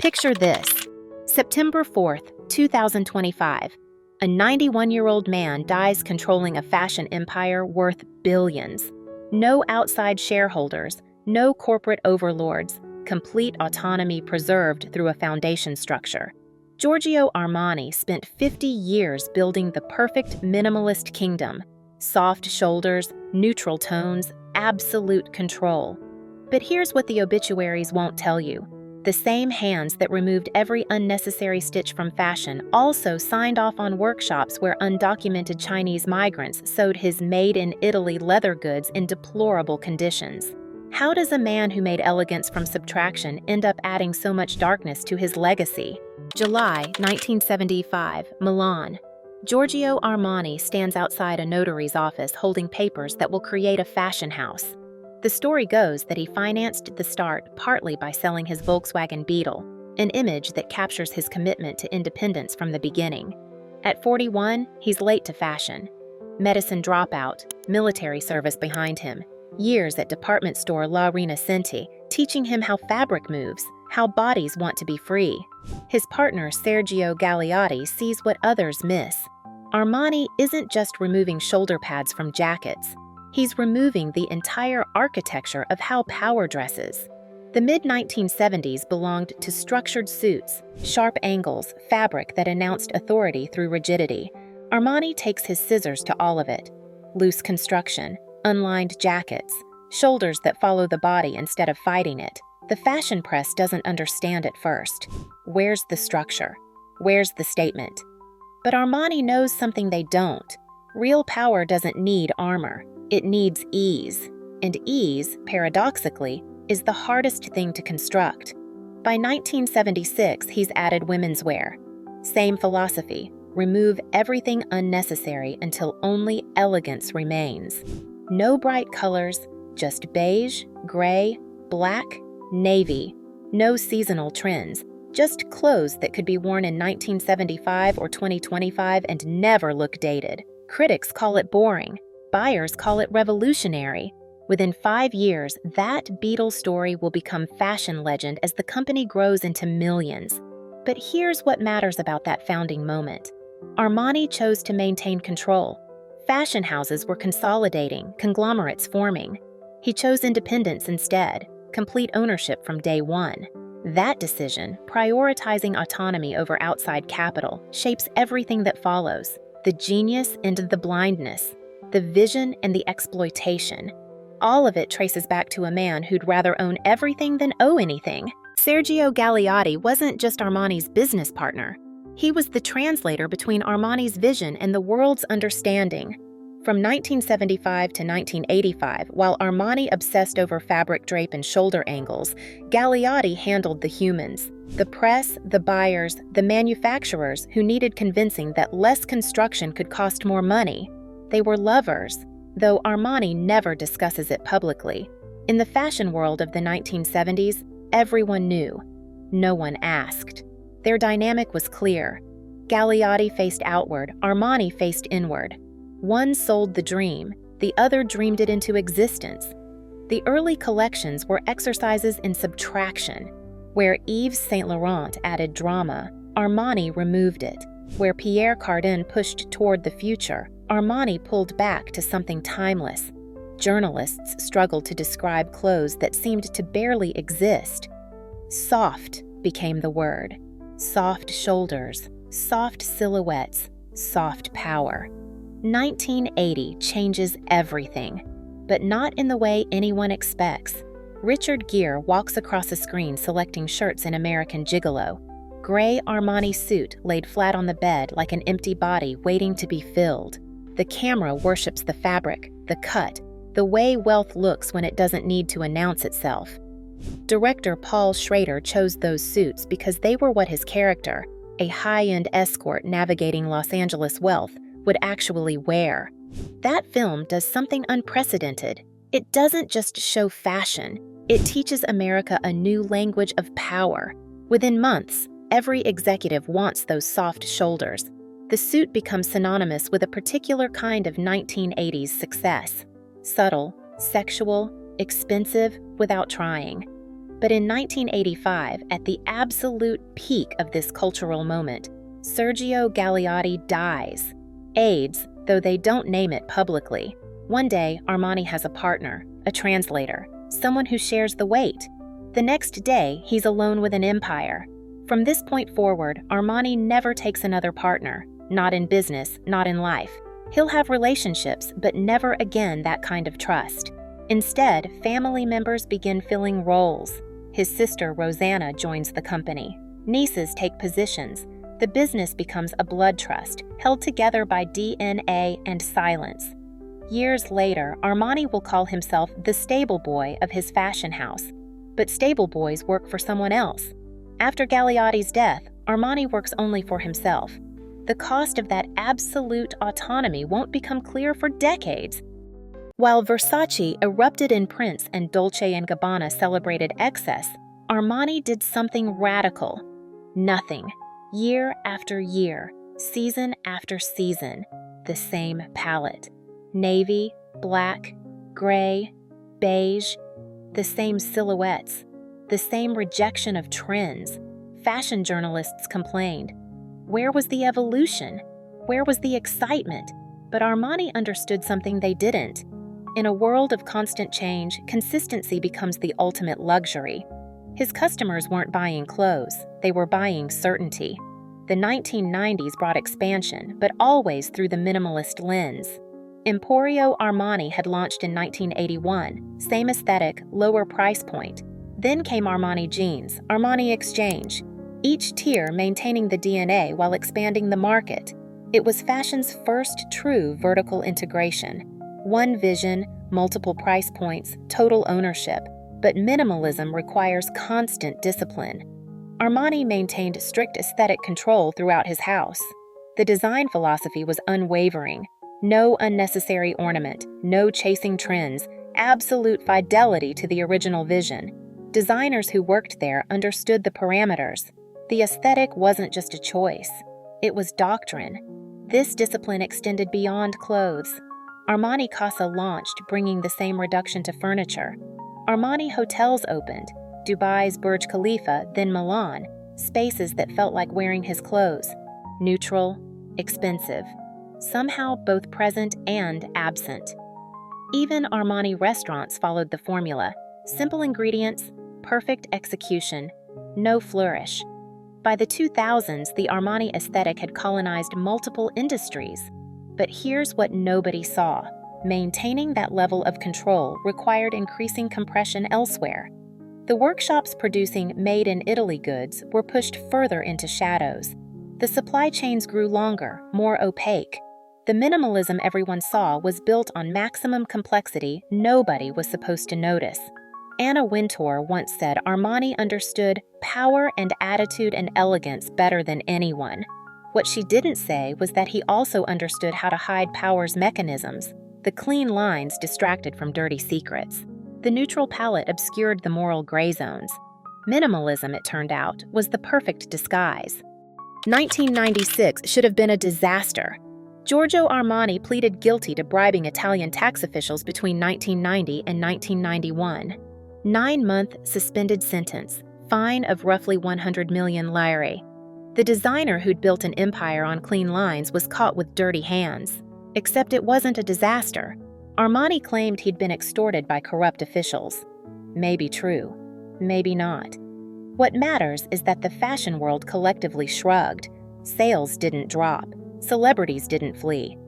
Picture this. September 4th, 2025. A 91-year-old man dies controlling a fashion empire worth billions. No outside shareholders, no corporate overlords, complete autonomy preserved through a foundation structure. Giorgio Armani spent 50 years building the perfect minimalist kingdom. Soft shoulders, neutral tones, absolute control. But here's what the obituaries won't tell you. The same hands that removed every unnecessary stitch from fashion also signed off on workshops where undocumented Chinese migrants sewed his made-in-Italy leather goods in deplorable conditions. How does a man who made elegance from subtraction end up adding so much darkness to his legacy? July 1975, Milan. Giorgio Armani stands outside a notary's office holding papers that will create a fashion house. The story goes that he financed the start partly by selling his Volkswagen Beetle, an image that captures his commitment to independence from the beginning. At 41, he's late to fashion. Medicine dropout, military service behind him, years at department store La Rinascente, teaching him how fabric moves, how bodies want to be free. His partner Sergio Galeotti sees what others miss. Armani isn't just removing shoulder pads from jackets. He's removing the entire architecture of how power dresses. The mid-1970s belonged to structured suits, sharp angles, fabric that announced authority through rigidity. Armani takes his scissors to all of it. Loose construction, unlined jackets, shoulders that follow the body instead of fighting it. The fashion press doesn't understand at first. Where's the structure? Where's the statement? But Armani knows something they don't. Real power doesn't need armor. It needs ease. And ease, paradoxically, is the hardest thing to construct. By 1976, he's added women's wear. Same philosophy. Remove everything unnecessary until only elegance remains. No bright colors, just beige, gray, black, navy. No seasonal trends, just clothes that could be worn in 1975 or 2025 and never look dated. Critics call it boring. Buyers call it revolutionary. Within 5 years, that Beetle story will become fashion legend as the company grows into millions. But here's what matters about that founding moment. Armani chose to maintain control. Fashion houses were consolidating, conglomerates forming. He chose independence instead, complete ownership from day one. That decision, prioritizing autonomy over outside capital, shapes everything that follows. The genius and the blindness, the vision and the exploitation. All of it traces back to a man who'd rather own everything than owe anything. Sergio Galeotti wasn't just Armani's business partner. He was the translator between Armani's vision and the world's understanding. From 1975 to 1985, while Armani obsessed over fabric drape and shoulder angles, Galeotti handled the humans, the press, the buyers, the manufacturers who needed convincing that less construction could cost more money. They were lovers, though Armani never discusses it publicly. In the fashion world of the 1970s, everyone knew. No one asked. Their dynamic was clear. Galeotti faced outward, Armani faced inward. One sold the dream, the other dreamed it into existence. The early collections were exercises in subtraction. Where Yves Saint Laurent added drama, Armani removed it. Where Pierre Cardin pushed toward the future, Armani pulled back to something timeless. Journalists struggled to describe clothes that seemed to barely exist. Soft became the word. Soft shoulders, soft silhouettes, soft power. 1980 changes everything, but not in the way anyone expects. Richard Gere walks across a screen selecting shirts in American Gigolo. Gray Armani suit laid flat on the bed like an empty body waiting to be filled. The camera worships the fabric, the cut, the way wealth looks when it doesn't need to announce itself. Director Paul Schrader chose those suits because they were what his character, a high-end escort navigating Los Angeles wealth, would actually wear. That film does something unprecedented. It doesn't just show fashion, it teaches America a new language of power. Within months, every executive wants those soft shoulders. The suit becomes synonymous with a particular kind of 1980s success. Subtle, sexual, expensive, without trying. But in 1985, at the absolute peak of this cultural moment, Sergio Galeotti dies. AIDS, though they don't name it publicly. One day, Armani has a partner, a translator, someone who shares the weight. The next day, he's alone with an empire. From this point forward, Armani never takes another partner, not in business, not in life. He'll have relationships, but never again that kind of trust. Instead, family members begin filling roles. His sister, Rosanna, joins the company. Nieces take positions. The business becomes a blood trust, held together by DNA and silence. Years later, Armani will call himself the stable boy of his fashion house. But stable boys work for someone else. After Galeotti's death, Armani works only for himself. The cost of that absolute autonomy won't become clear for decades. While Versace erupted in prints and Dolce & Gabbana celebrated excess, Armani did something radical. Nothing. Year after year, season after season, the same palette. Navy, black, gray, beige, the same silhouettes, the same rejection of trends. Fashion journalists complained. Where was the evolution? Where was the excitement? But Armani understood something they didn't. In a world of constant change, consistency becomes the ultimate luxury. His customers weren't buying clothes, they were buying certainty. The 1990s brought expansion, but always through the minimalist lens. Emporio Armani had launched in 1981, same aesthetic, lower price point. Then came Armani Jeans, Armani Exchange, each tier maintaining the DNA while expanding the market. It was fashion's first true vertical integration. One vision, multiple price points, total ownership. But minimalism requires constant discipline. Armani maintained strict aesthetic control throughout his house. The design philosophy was unwavering. No unnecessary ornament, no chasing trends, absolute fidelity to the original vision. Designers who worked there understood the parameters. The aesthetic wasn't just a choice. It was doctrine. This discipline extended beyond clothes. Armani Casa launched, bringing the same reduction to furniture. Armani hotels opened, Dubai's Burj Khalifa, then Milan, spaces that felt like wearing his clothes. Neutral, expensive, somehow both present and absent. Even Armani restaurants followed the formula. Simple ingredients, perfect execution, no flourish. By the 2000s, the Armani aesthetic had colonized multiple industries. But here's what nobody saw. Maintaining that level of control required increasing compression elsewhere. The workshops producing made-in-Italy goods were pushed further into shadows. The supply chains grew longer, more opaque. The minimalism everyone saw was built on maximum complexity nobody was supposed to notice. Anna Wintour once said Armani understood power and attitude and elegance better than anyone. What she didn't say was that he also understood how to hide power's mechanisms. The clean lines distracted from dirty secrets. The neutral palette obscured the moral gray zones. Minimalism, it turned out, was the perfect disguise. 1996 should have been a disaster. Giorgio Armani pleaded guilty to bribing Italian tax officials between 1990 and 1991. 9-month suspended sentence, fine of roughly 100 million lire. The designer who'd built an empire on clean lines was caught with dirty hands. Except it wasn't a disaster. Armani claimed he'd been extorted by corrupt officials. Maybe true, maybe not. What matters is that the fashion world collectively shrugged. Sales didn't drop. Celebrities didn't flee.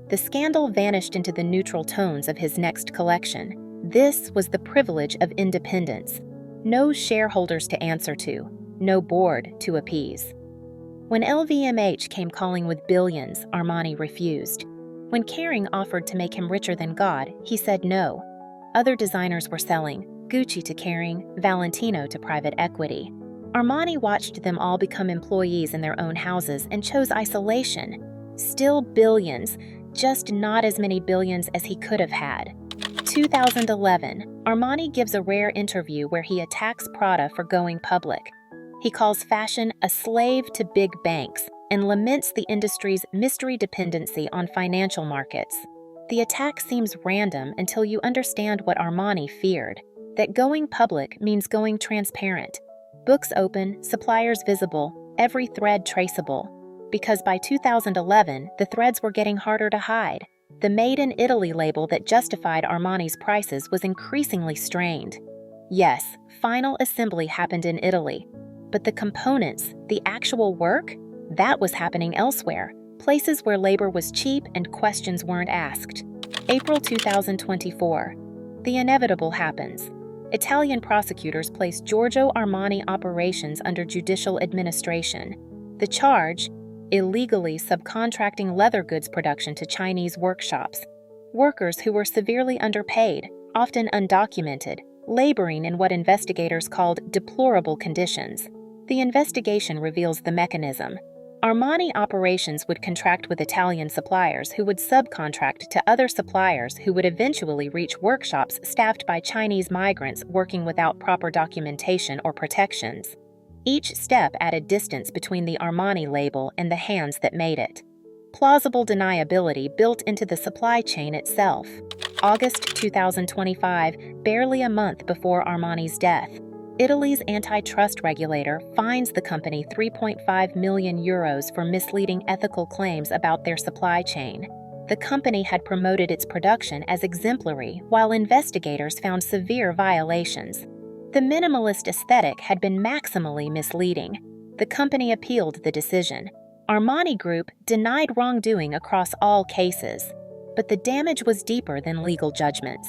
The scandal vanished into the neutral tones of his next collection. This was the privilege of independence. No shareholders to answer to, no board to appease. When LVMH came calling with billions, Armani refused. When Kering offered to make him richer than God, he said no. Other designers were selling, Gucci to Kering, Valentino to private equity. Armani watched them all become employees in their own houses and chose isolation. Still billions, just not as many billions as he could have had. 2011, Armani gives a rare interview where he attacks Prada for going public. He calls fashion a slave to big banks and laments the industry's mystery dependency on financial markets. The attack seems random until you understand what Armani feared, that going public means going transparent. Books open, suppliers visible, every thread traceable. Because by 2011, the threads were getting harder to hide. The Made in Italy label that justified Armani's prices was increasingly strained. Yes, final assembly happened in Italy, but the components, the actual work, that was happening elsewhere, places where labor was cheap and questions weren't asked. April 2024. The inevitable happens. Italian prosecutors place Giorgio Armani operations under judicial administration. The charge: illegally subcontracting leather goods production to Chinese workshops. Workers who were severely underpaid, often undocumented, laboring in what investigators called deplorable conditions. The investigation reveals the mechanism. Armani operations would contract with Italian suppliers who would subcontract to other suppliers who would eventually reach workshops staffed by Chinese migrants working without proper documentation or protections. Each step added distance between the Armani label and the hands that made it. Plausible deniability built into the supply chain itself. August 2025, barely a month before Armani's death. Italy's antitrust regulator fines the company €3.5 million for misleading ethical claims about their supply chain. The company had promoted its production as exemplary, while investigators found severe violations. The minimalist aesthetic had been maximally misleading. The company appealed the decision. Armani Group denied wrongdoing across all cases, but the damage was deeper than legal judgments.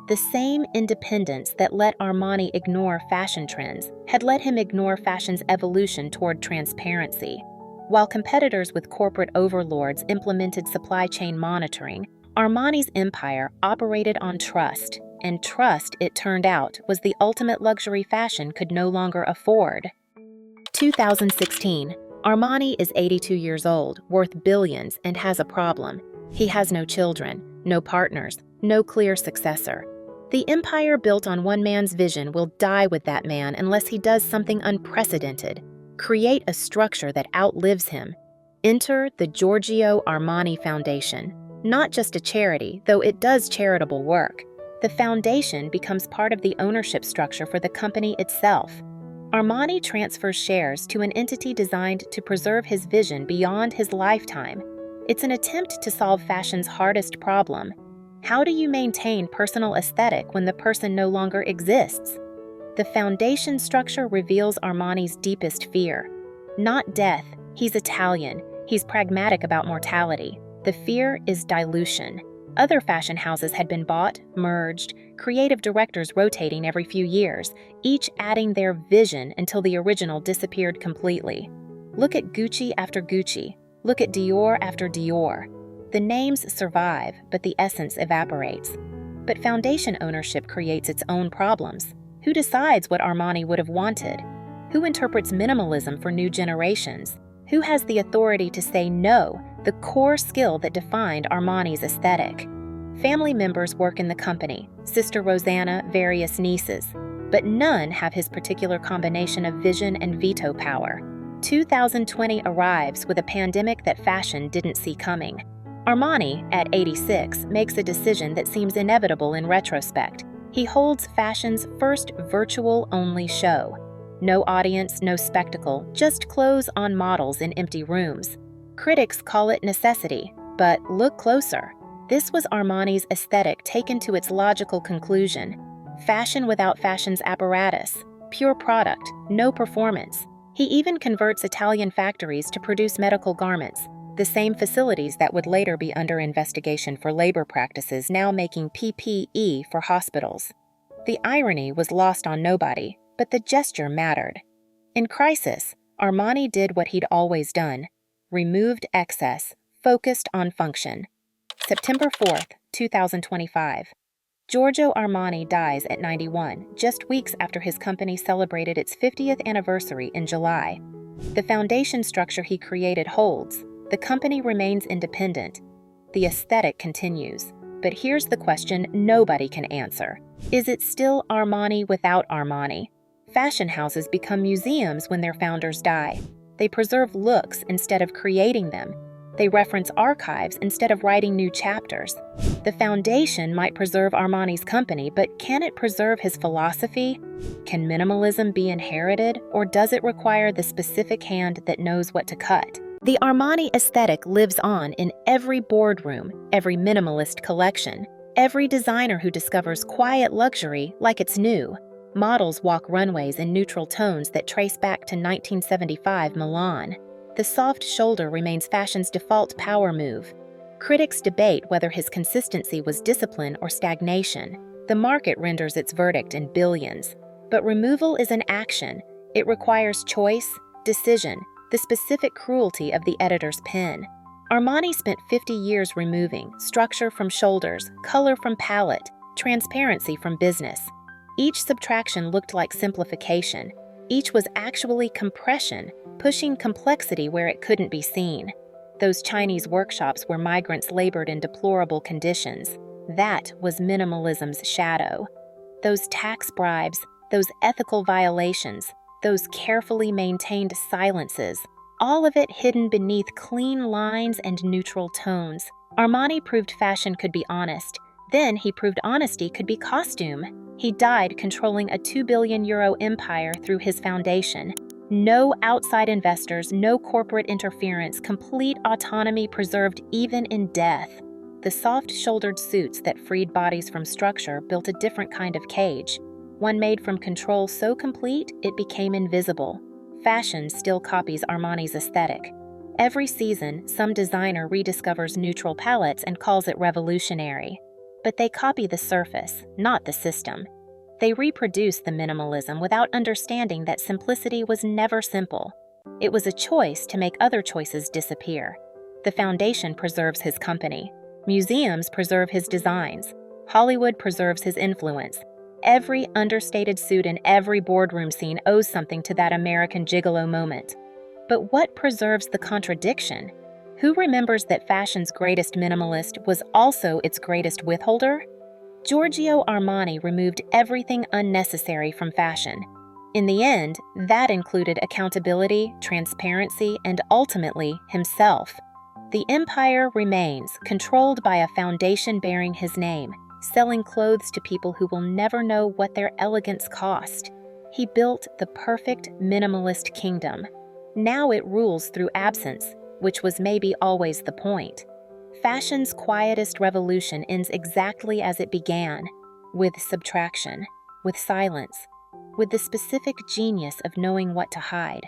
The same independence that let Armani ignore fashion trends had let him ignore fashion's evolution toward transparency. While competitors with corporate overlords implemented supply chain monitoring, Armani's empire operated on trust, and trust, it turned out, was the ultimate luxury fashion could no longer afford. 2016. Armani is 82 years old, worth billions, and has a problem. He has no children, no partners, no clear successor. The empire built on one man's vision will die with that man unless he does something unprecedented. Create a structure that outlives him. Enter the Giorgio Armani Foundation. Not just a charity, though it does charitable work. The foundation becomes part of the ownership structure for the company itself. Armani transfers shares to an entity designed to preserve his vision beyond his lifetime. It's an attempt to solve fashion's hardest problem. How do you maintain personal aesthetic when the person no longer exists? The foundation structure reveals Armani's deepest fear. Not death, he's Italian, he's pragmatic about mortality. The fear is dilution. Other fashion houses had been bought, merged, creative directors rotating every few years, each adding their vision until the original disappeared completely. Look at Gucci after Gucci. Look at Dior after Dior. The names survive, but the essence evaporates. But foundation ownership creates its own problems. Who decides what Armani would have wanted? Who interprets minimalism for new generations? Who has the authority to say no, the core skill that defined Armani's aesthetic? Family members work in the company, Sister Rosanna, various nieces, but none have his particular combination of vision and veto power. 2020 arrives with a pandemic that fashion didn't see coming. Armani, at 86, makes a decision that seems inevitable in retrospect. He holds fashion's first virtual-only show. No audience, no spectacle, just clothes on models in empty rooms. Critics call it necessity, but look closer. This was Armani's aesthetic taken to its logical conclusion. Fashion without fashion's apparatus. Pure product, no performance. He even converts Italian factories to produce medical garments. The same facilities that would later be under investigation for labor practices now making PPE for hospitals. The irony was lost on nobody, but the gesture mattered. In crisis, Armani did what he'd always done. Removed excess, focused on function. September 4th, 2025. Giorgio Armani dies at 91, just weeks after his company celebrated its 50th anniversary in July. The foundation structure he created holds. The company remains independent. The aesthetic continues. But here's the question nobody can answer. Is it still Armani without Armani? Fashion houses become museums when their founders die. They preserve looks instead of creating them. They reference archives instead of writing new chapters. The Foundation might preserve Armani's company, but can it preserve his philosophy? Can minimalism be inherited, or does it require the specific hand that knows what to cut? The Armani aesthetic lives on in every boardroom, every minimalist collection, every designer who discovers quiet luxury like it's new. Models walk runways in neutral tones that trace back to 1975 Milan. The soft shoulder remains fashion's default power move. Critics debate whether his consistency was discipline or stagnation. The market renders its verdict in billions. But removal is an action. It requires choice, decision, the specific cruelty of the editor's pen. Armani spent 50 years removing structure from shoulders, color from palette, transparency from business. Each subtraction looked like simplification. Each was actually compression, pushing complexity where it couldn't be seen. Those Chinese workshops where migrants labored in deplorable conditions. That was minimalism's shadow. Those tax bribes, those ethical violations, those carefully maintained silences, all of it hidden beneath clean lines and neutral tones. Armani proved fashion could be honest. Then he proved honesty could be costume. He died controlling a €2 billion empire through his foundation. No outside investors, no corporate interference, complete autonomy preserved even in death. The soft-shouldered suits that freed bodies from structure built a different kind of cage, one made from control so complete it became invisible. Fashion still copies Armani's aesthetic. Every season, some designer rediscovers neutral palettes and calls it revolutionary. But they copy the surface, not the system. They reproduce the minimalism without understanding that simplicity was never simple. It was a choice to make other choices disappear. The Foundation preserves his company. Museums preserve his designs. Hollywood preserves his influence. Every understated suit in every boardroom scene owes something to that American gigolo moment. But what preserves the contradiction? Who remembers that fashion's greatest minimalist was also its greatest withholder? Giorgio Armani removed everything unnecessary from fashion. In the end, that included accountability, transparency, and ultimately, himself. The empire remains, controlled by a foundation bearing his name, selling clothes to people who will never know what their elegance cost. He built the perfect minimalist kingdom. Now it rules through absence, which was maybe always the point. Fashion's quietest revolution ends exactly as it began, with subtraction, with silence, with the specific genius of knowing what to hide.